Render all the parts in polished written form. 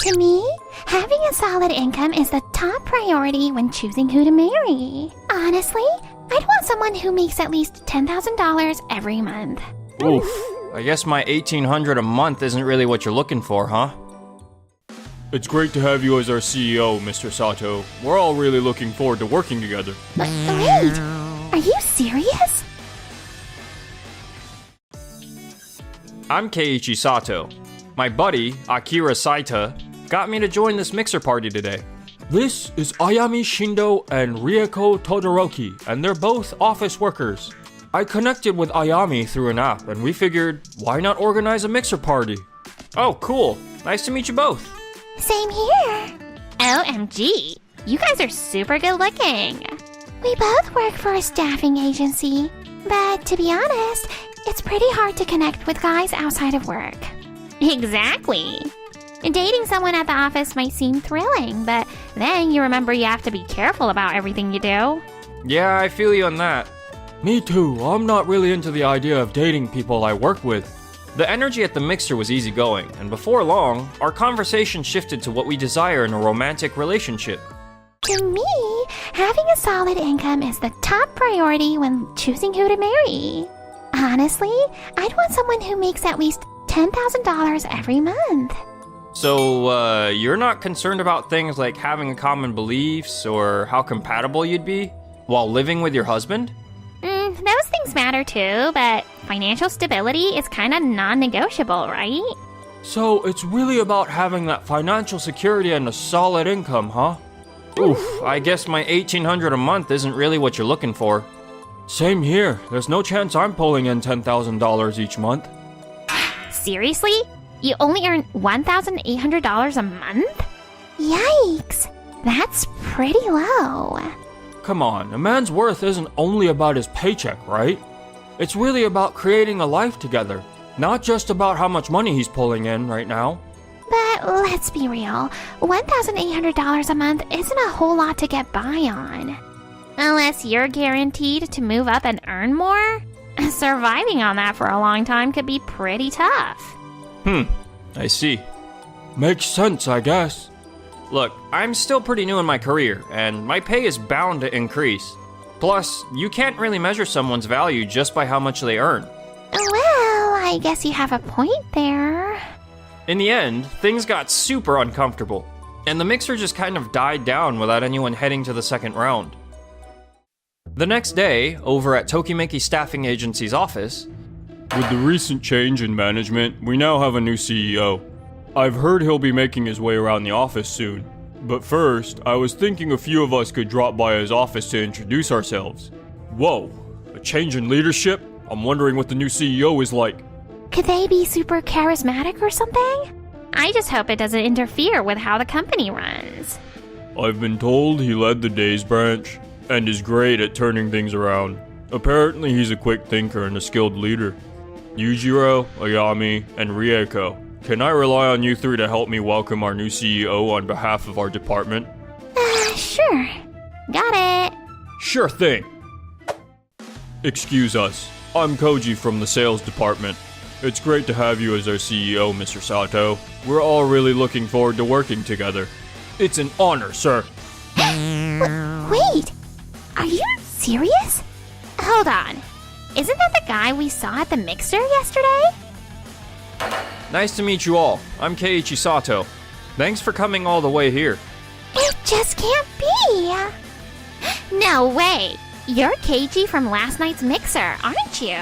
To me, having a solid income is the top priority when choosing who to marry. Honestly, I'd want someone who makes at least $10,000 every month. Oof, I guess my $1,800 a month isn't really what you're looking for, huh? It's great to have you as our CEO, Mr. Sato. We're all really looking forward to working together. Wait, are you serious? I'm Keiichi Sato. My buddy, Akira Saita, got me to join this mixer party today. This is Ayami Shindo and Rieko Todoroki, and they're both office workers. I connected with Ayami through an app, and we figured, why not organize a mixer party? Oh, cool. Nice to meet you both. Same here. OMG, you guys are super good looking. We both work for a staffing agency, but to be honest, it's pretty hard to connect with guys outside of work. Exactly. Dating someone at the office might seem thrilling, but then you remember you have to be careful about everything you do. Yeah, I feel you on that. Me too. I'm not really into the idea of dating people I work with. The energy at the mixer was easygoing, and before long, our conversation shifted to what we desire in a romantic relationship. To me, having a solid income is the top priority when choosing who to marry. Honestly, I'd want someone who makes at least $10,000 every month. So, you're not concerned about things like having common beliefs or how compatible you'd be while living with your husband? Those things matter too, but financial stability is kind of non-negotiable, right? So, it's really about having that financial security and a solid income, huh? Oof, I guess my $1,800 a month isn't really what you're looking for. Same here. There's no chance I'm pulling in $10,000 each month. Seriously? You only earn $1,800 a month? Yikes! That's pretty low. Come on, a man's worth isn't only about his paycheck, right? It's really about creating a life together, not just about how much money he's pulling in right now. But let's be real, $1,800 a month isn't a whole lot to get by on. Unless you're guaranteed to move up and earn more, surviving on that for a long time could be pretty tough. I see. Makes sense, I guess. Look, I'm still pretty new in my career, and my pay is bound to increase. Plus, you can't really measure someone's value just by how much they earn. Well, I guess you have a point there. In the end, things got super uncomfortable, and the mixer just kind of died down without anyone heading to the second round. The next day, over at Tokimeki Staffing Agency's office, with the recent change in management, we now have a new CEO. I've heard he'll be making his way around the office soon. But first, I was thinking a few of us could drop by his office to introduce ourselves. Whoa, a change in leadership? I'm wondering what the new CEO is like. Could they be super charismatic or something? I just hope it doesn't interfere with how the company runs. I've been told he led the Days branch, and is great at turning things around. Apparently he's a quick thinker and a skilled leader. Yujiro, Ayami, and Rieko. Can I rely on you three to help me welcome our new CEO on behalf of our department? Sure. Got it. Sure thing. Excuse us. I'm Koji from the sales department. It's great to have you as our CEO, Mr. Sato. We're all really looking forward to working together. It's an honor, sir. Wait, are you serious? Hold on. Isn't that the guy we saw at the mixer yesterday? Nice to meet you all. I'm Keiichi Sato. Thanks for coming all the way here. It just can't be. No way. You're Keiichi from last night's mixer, aren't you?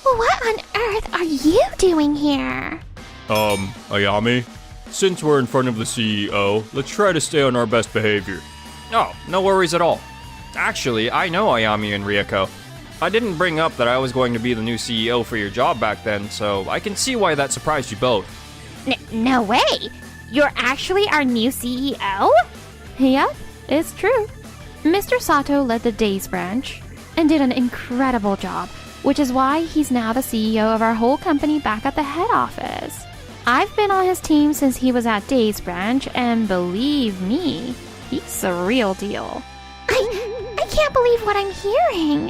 What on earth are you doing here? Ayami? Since we're in front of the CEO, let's try to stay on our best behavior. Oh, no worries at all. Actually, I know Ayami and Rieko. I didn't bring up that I was going to be the new CEO for your job back then, so I can see why that surprised you both. No way! You're actually our new CEO? Yep, it's true. Mr. Sato led the Days branch and did an incredible job, which is why he's now the CEO of our whole company back at the head office. I've been on his team since he was at Days branch, and believe me, he's the real deal. I can't believe what I'm hearing.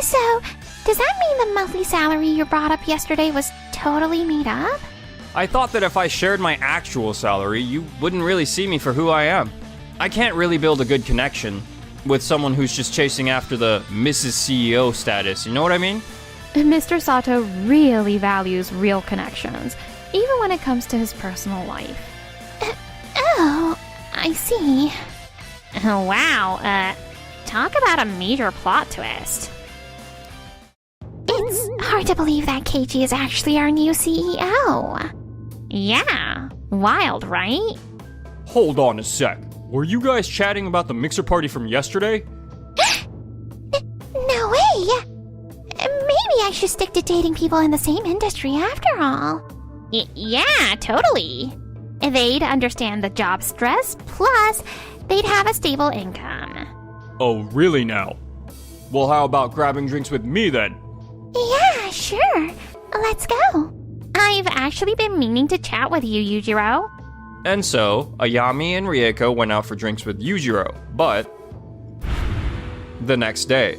So, does that mean the monthly salary you brought up yesterday was totally made up? I thought that if I shared my actual salary, you wouldn't really see me for who I am. I can't really build a good connection with someone who's just chasing after the Mrs. CEO status, you know what I mean? Mr. Sato really values real connections, even when it comes to his personal life. Oh, I see. Oh, wow, talk about a major plot twist. It's hard to believe that Keiji is actually our new CEO. Yeah, wild, right? Hold on a sec. Were you guys chatting about the mixer party from yesterday? No way! Maybe I should stick to dating people in the same industry after all. Yeah, totally. They'd understand the job stress, plus they'd have a stable income. Oh, really now? Well, how about grabbing drinks with me then? Yeah, sure. Let's go. I've actually been meaning to chat with you, Yujiro. And so, Ayami and Rieko went out for drinks with Yujiro, but the next day.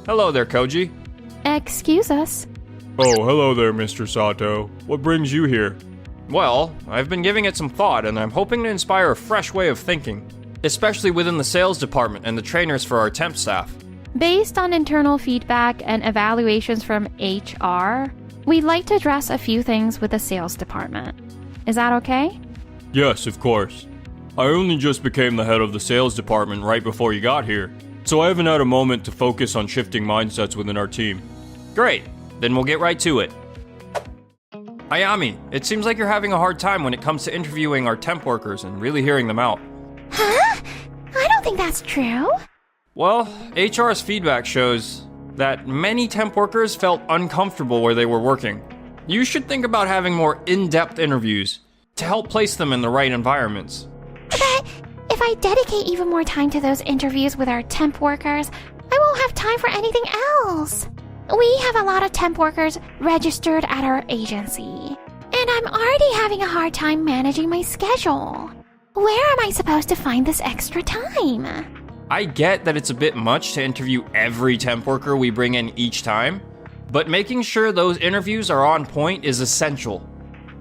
Hello there, Koji. Excuse us. Oh, hello there, Mr. Sato. What brings you here? Well, I've been giving it some thought, and I'm hoping to inspire a fresh way of thinking, especially within the sales department and the trainers for our temp staff. Based on internal feedback and evaluations from HR, we'd like to address a few things with the sales department. Is that okay? Yes, of course. I only just became the head of the sales department right before you got here, so I haven't had a moment to focus on shifting mindsets within our team. Great, then we'll get right to it. Ayami, it seems like you're having a hard time when it comes to interviewing our temp workers and really hearing them out. Huh? I don't think that's true. Well, HR's feedback shows that many temp workers felt uncomfortable where they were working. You should think about having more in-depth interviews to help place them in the right environments. But if I dedicate even more time to those interviews with our temp workers, I won't have time for anything else. We have a lot of temp workers registered at our agency, and I'm already having a hard time managing my schedule. Where am I supposed to find this extra time? I get that it's a bit much to interview every temp worker we bring in each time, but making sure those interviews are on point is essential.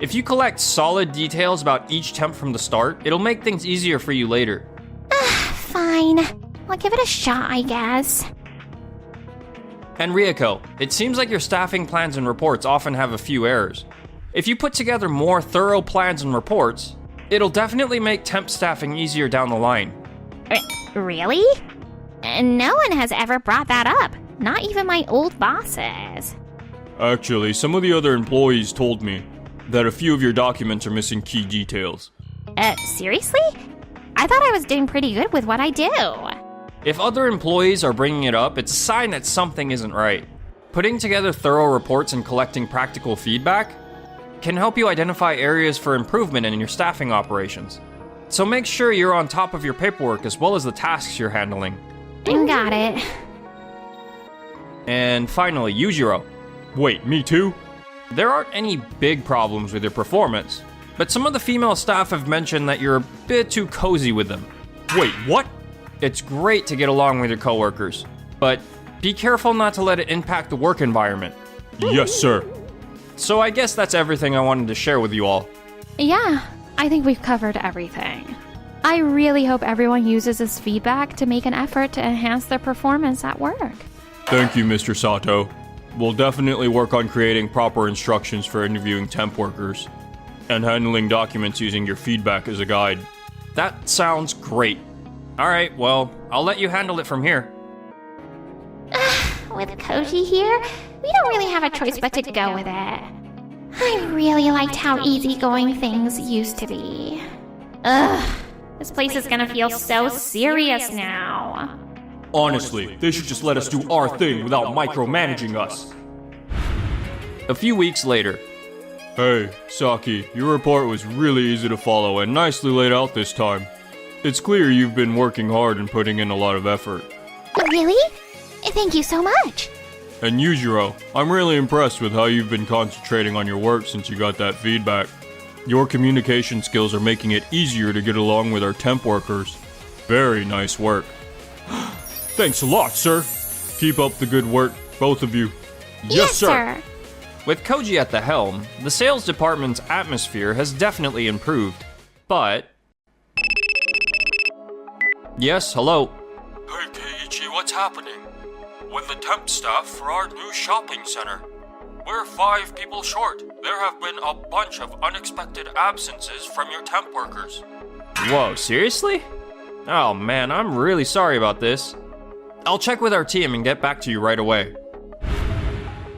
If you collect solid details about each temp from the start, it'll make things easier for you later. Fine. I'll give it a shot, I guess. And Rieko, it seems like your staffing plans and reports often have a few errors. If you put together more thorough plans and reports, it'll definitely make temp staffing easier down the line. Really? No one has ever brought that up. Not even my old bosses. Actually, some of the other employees told me that a few of your documents are missing key details. Seriously? I thought I was doing pretty good with what I do. If other employees are bringing it up, it's a sign that something isn't right. Putting together thorough reports and collecting practical feedback can help you identify areas for improvement in your staffing operations. So make sure you're on top of your paperwork as well as the tasks you're handling. Got it. And finally, Yujiro. Wait, me too? There aren't any big problems with your performance, but some of the female staff have mentioned that you're a bit too cozy with them. Wait, what? It's great to get along with your coworkers, but be careful not to let it impact the work environment. Yes, sir. So I guess that's everything I wanted to share with you all. Yeah, I think we've covered everything. I really hope everyone uses this feedback to make an effort to enhance their performance at work. Thank you, Mr. Sato. We'll definitely work on creating proper instructions for interviewing temp workers and handling documents using your feedback as a guide. That sounds great. All right, well, I'll let you handle it from here. With Koji here, we don't really have a choice but to go with it. I really liked how easygoing things used to be. This place is gonna feel so serious now. Honestly, they should just let us do our thing without micromanaging us. A few weeks later. Hey, Saki, your report was really easy to follow and nicely laid out this time. It's clear you've been working hard and putting in a lot of effort. Really? Thank you so much. And Yujiro, I'm really impressed with how you've been concentrating on your work since you got that feedback. Your communication skills are making it easier to get along with our temp workers. Very nice work. Thanks a lot, sir. Keep up the good work, both of you. Yes, sir. With Koji at the helm, the sales department's atmosphere has definitely improved, but... Yes, hello? Hey Keiichi, what's happening? With the temp staff for our new shopping center. We're 5 people short. There have been a bunch of unexpected absences from your temp workers. Whoa, seriously? Oh man, I'm really sorry about this. I'll check with our team and get back to you right away.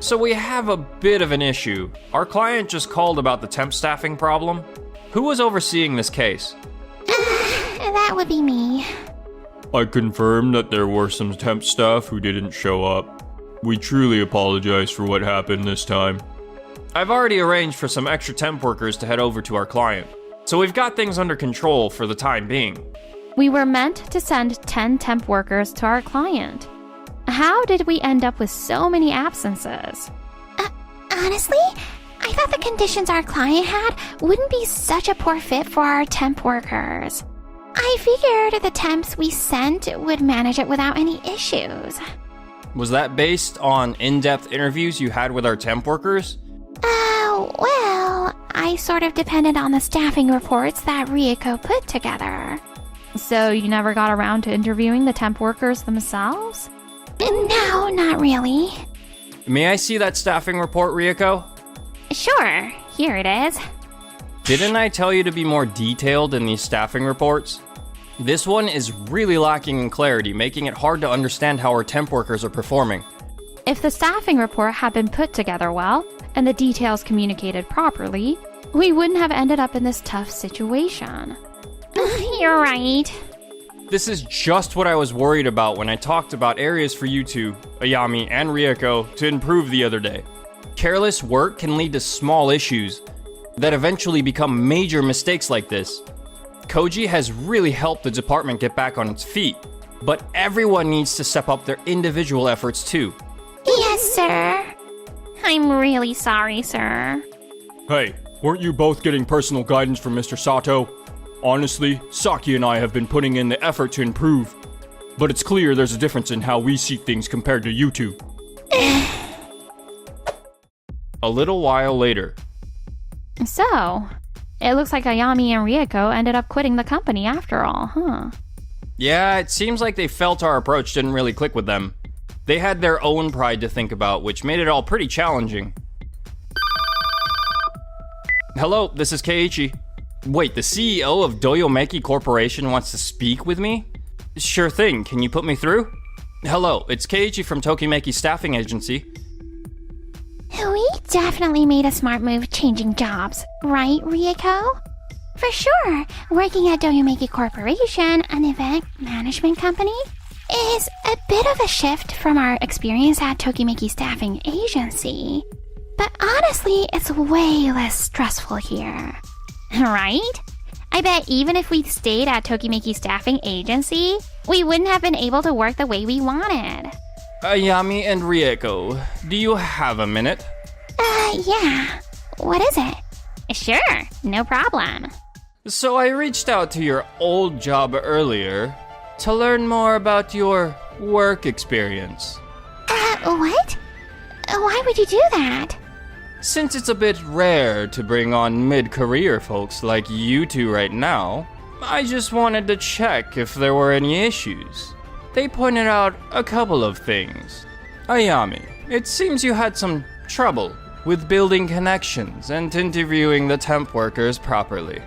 So we have a bit of an issue. Our client just called about the temp staffing problem. Who was overseeing this case? That would be me. I confirm that there were some temp staff who didn't show up. We truly apologize for what happened this time. I've already arranged for some extra temp workers to head over to our client, so we've got things under control for the time being. We were meant to send 10 temp workers to our client. How did we end up with so many absences? Honestly, I thought the conditions our client had wouldn't be such a poor fit for our temp workers. I figured the temps we sent would manage it without any issues. Was that based on in-depth interviews you had with our temp workers? Well, I sort of depended on the staffing reports that Rieko put together. So you never got around to interviewing the temp workers themselves? No, not really. May I see that staffing report, Rieko? Sure, here it is. Didn't I tell you to be more detailed in these staffing reports? This one is really lacking in clarity, making it hard to understand how our temp workers are performing. If the staffing report had been put together well, and the details communicated properly, we wouldn't have ended up in this tough situation. You're right. This is just what I was worried about when I talked about areas for you two, Ayami and Rieko, to improve the other day. Careless work can lead to small issues that eventually become major mistakes like this. Koji has really helped the department get back on its feet, but everyone needs to step up their individual efforts too. Yes, sir. I'm really sorry, sir. Hey, weren't you both getting personal guidance from Mr. Sato? Honestly, Saki and I have been putting in the effort to improve, but it's clear there's a difference in how we see things compared to you two. A little while later. So, it looks like Ayami and Rieko ended up quitting the company after all, huh? Yeah, it seems like they felt our approach didn't really click with them. They had their own pride to think about, which made it all pretty challenging. Hello, this is Keiichi. Wait, the CEO of Doyomeki Corporation wants to speak with me? Sure thing, can you put me through? Hello, it's Keiichi from Tokimeki Staffing Agency. We definitely made a smart move changing jobs, right, Rieko? For sure, working at Doyomeki Corporation, an event management company, is a bit of a shift from our experience at Tokimeki Staffing Agency. But honestly, it's way less stressful here. Right? I bet even if we stayed at Tokimeki Staffing Agency, we wouldn't have been able to work the way we wanted. Ayami and Rieko, do you have a minute? Yeah. What is it? Sure, no problem. So I reached out to your old job earlier to learn more about your work experience. What? Why would you do that? Since it's a bit rare to bring on mid-career folks like you two right now, I just wanted to check if there were any issues. They pointed out a couple of things. Ayami, it seems you had some trouble with building connections and interviewing the temp workers properly.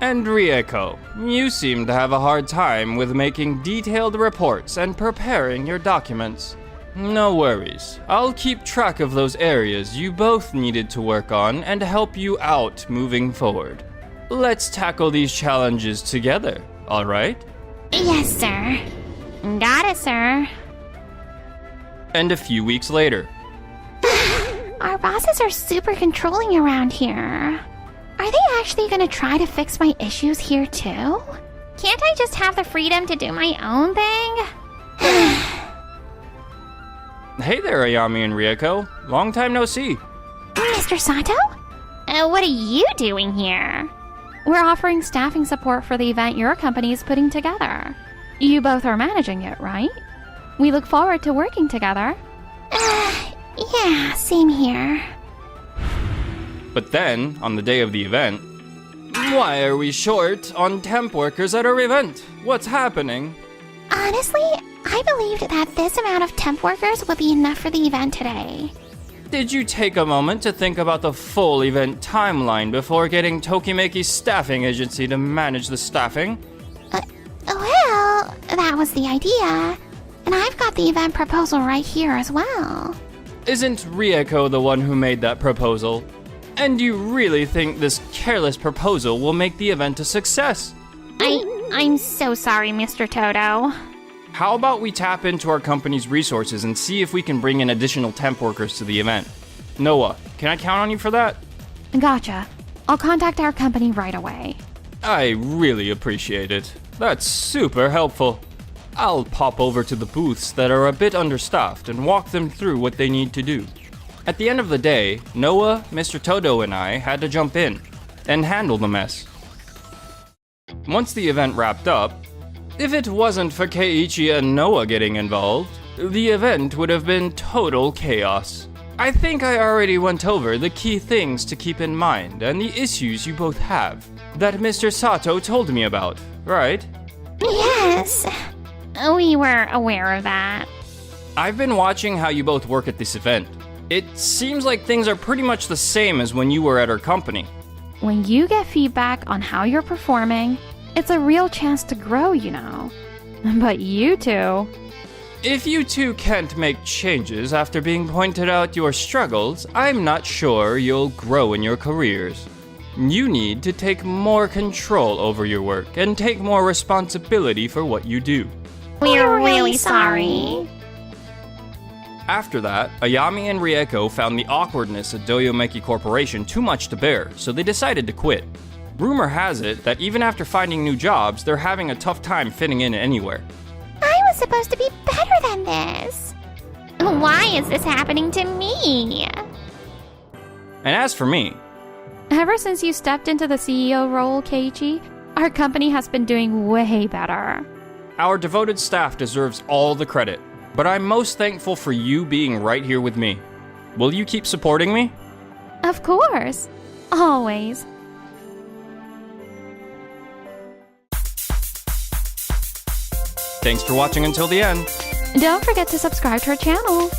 And Rieko, you seem to have a hard time with making detailed reports and preparing your documents. No worries, I'll keep track of those areas you both needed to work on and help you out moving forward. Let's tackle these challenges together, alright? Yes, sir. Got it, sir. And a few weeks later. Our bosses are super controlling around here. Are they actually gonna try to fix my issues here too? Can't I just have the freedom to do my own thing? Hey there, Ayami and Rieko. Long time no see. Mr. Sato? What are you doing here? We're offering staffing support for the event your company is putting together. You both are managing it, right? We look forward to working together. Yeah, same here. But then, on the day of the event, why are we short on temp workers at our event? What's happening? Honestly, I believed that this amount of temp workers would be enough for the event today. Did you take a moment to think about the full event timeline before getting Tokimeki's staffing agency to manage the staffing? Well, that was the idea. And I've got the event proposal right here as well. Isn't Rieko the one who made that proposal? And you really think this careless proposal will make the event a success? I'm so sorry, Mr. Toto. How about we tap into our company's resources and see if we can bring in additional temp workers to the event? Noah, can I count on you for that? Gotcha. I'll contact our company right away. I really appreciate it. That's super helpful. I'll pop over to the booths that are a bit understaffed and walk them through what they need to do. At the end of the day, Noah, Mr. Toto, and I had to jump in and handle the mess. Once the event wrapped up, if it wasn't for Keiichi and Noah getting involved, the event would have been total chaos. I think I already went over the key things to keep in mind and the issues you both have that Mr. Sato told me about, right? Yes, we were aware of that. I've been watching how you both work at this event. It seems like things are pretty much the same as when you were at our company. When you get feedback on how you're performing, it's a real chance to grow, you know. But you two... If you two can't make changes after being pointed out your struggles, I'm not sure you'll grow in your careers. You need to take more control over your work and take more responsibility for what you do. We're really sorry. After that, Ayami and Rieko found the awkwardness at Doyomeki Corporation too much to bear, so they decided to quit. Rumor has it that even after finding new jobs, they're having a tough time fitting in anywhere. I was supposed to be better than this. Why is this happening to me? And as for me, Ever since you stepped into the CEO role, Keiichi, our company has been doing way better. our devoted staff deserves all the credit, but I'm most thankful for you being right here with me. Will you keep supporting me? Of course. Always. Thanks for watching until the end. Don't forget to subscribe to our channel.